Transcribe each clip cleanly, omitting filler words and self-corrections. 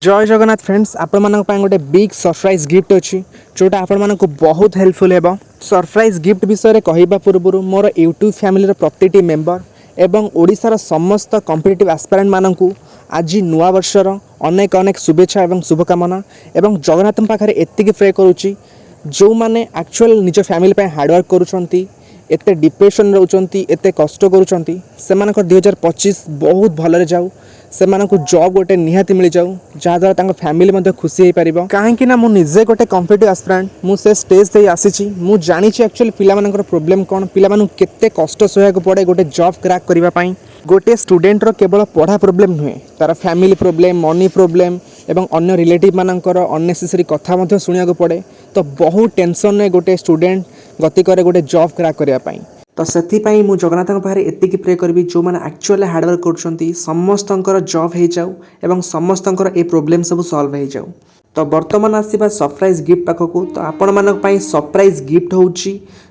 जय जगन्नाथ फ्रेंड्स आपण मानक गोटे बिग सरप्राइज गिफ्ट अच्छी जोटा आपण मानक बहुत हेल्पफुल है। सरप्राइज गिफ्ट विषय कहवा पूर्व मोर यूट्यूब फैमिली प्रति मेंबर एवं ओडिशार समस्त कॉम्पिटिटिव एस्पिरेंट मानक आज नुआ वर्षर अनेक अनेक शुभेच्छा एवं शुभकामना एवं जगन्नाथ पाखे एतिक प्रे करुच्ची जो मैंने एक्चुअल निज फैमिली हार्डवर्क करुँच एते डिप्रेशन रोचंती एते कष्ट करुँच से 2025 बहुत भलरे जाऊ से जॉब गोटे निहाती मिल जाऊ जहाँद्वारा फैमिली खुशी हो पार कहीं मु निजे गोटे कॉम्पिटिटिव एस्पिरेंट मुझे स्टेज दे आसी मु जानी एक्चुअली पिला प्रोब्लेम कौन पिला केते कष्ट सहक पड़े गोटे जॉब क्रैक करने गोटे स्टूडेंटर केवल पढ़ा प्रोब्लेम नुहे तार फैमिली प्रोब्लेम मनी प्रोब्लेम एवं अन्य रिलेटिव मानकर अननेसेसरी कथा शुणा पड़े तो बहुत टेंशन में गोटे स्टूडेंट गति करे गोटे जॉब क्रैक करने तो से मु जगन्नाथ पाखे एतिक प्रे करी जो मैंने एक्चुअली हार्डवर्क कर समस्त जॉब हो जाऊ एवं समस्त ए प्रोब्लेम सब सॉल्व हो जाऊ। तो बर्तमान आसवा सरप्राइज गिफ्ट पाखक तो आपण मानी सरप्राइज गिफ्ट हूँ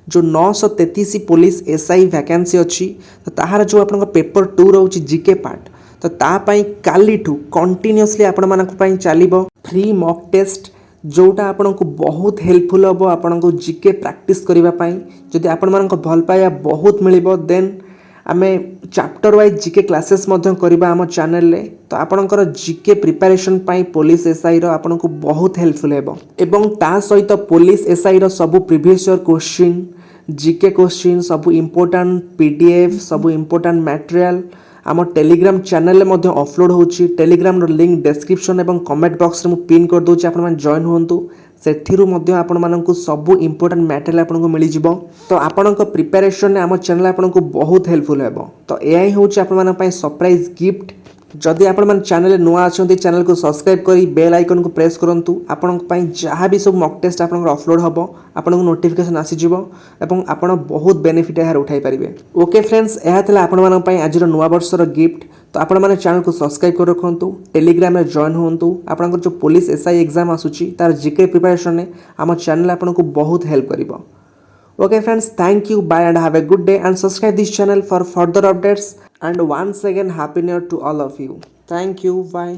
जो 933 पुलिस एसआई वैकेंसी अच्छी तो ताहार जो आप पेपर 2 रोचे जीके पार्ट तो तापाई काली कंटिन्यूअसली आपण मानी चलो फ्री मॉक टेस्ट जोटा आपन को बहुत हेल्पफुल हम आपन को जीके प्रैक्टिस करने जदि आपण मान भल पाया बहुत मिल देन आमे चैप्टर वाइज जीके क्लासेस करवा आम चैनल रे तो आपणकर जीके प्रिपरेशन पाई पुलिस एसआई रो आपन को बहुत हेल्पफुल हेबो एवं ता सहित पुलिस एसआई रो सब previous year question GK question सब इम्पोर्टेंट पीडीएफ सब इम्पोर्टेंट मटेरियल आम टेलीग्राम चैनल में अपलोड होची टेलीग्राम लिंक डिस्क्रिप्शन एवं कमेंट बॉक्स रे मु पिन कर दोची आपण मन जॉइन होंतु सेठिरु मध्ये आपण माननकु सब इम्पोर्टेंट मटेरियल आपण को मिली जिवो तो आपण को प्रिपरेशन ने आम चैनल आपण को बहुत हेल्पफुल हेबो। तो एआई होची आपण मन पई सरप्राइज गिफ्ट जदि आपण मन चैनल नुआ अछंती चैनल को सब्सक्राइब करी बेल आइकन को प्रेस करंतु आपण पई जहाँ भी सब मॉक टेस्ट आपण अपलोड हबो आपण को नोटिफिकेशन आसी जिवो एवं आपण बहुत बेनिफिट यार उठाई परिबे। ओके फ्रेंड्स एहा तला आपण मन पई आज नुआ वर्षर गिफ्ट तो आपण माने चैनल को सब्सक्राइब कर रखंतु टेलीग्राम में जॉइन होंतु आपण जो पुलिस एसआई एग्जाम आसुची तार जीके प्रिपरेशन ने आम चैनल आपण को बहुत help करिवो। Okay friends, thank you, bye and have a good day and subscribe this channel for further updates and once again happy new year to all of you. Thank you, bye.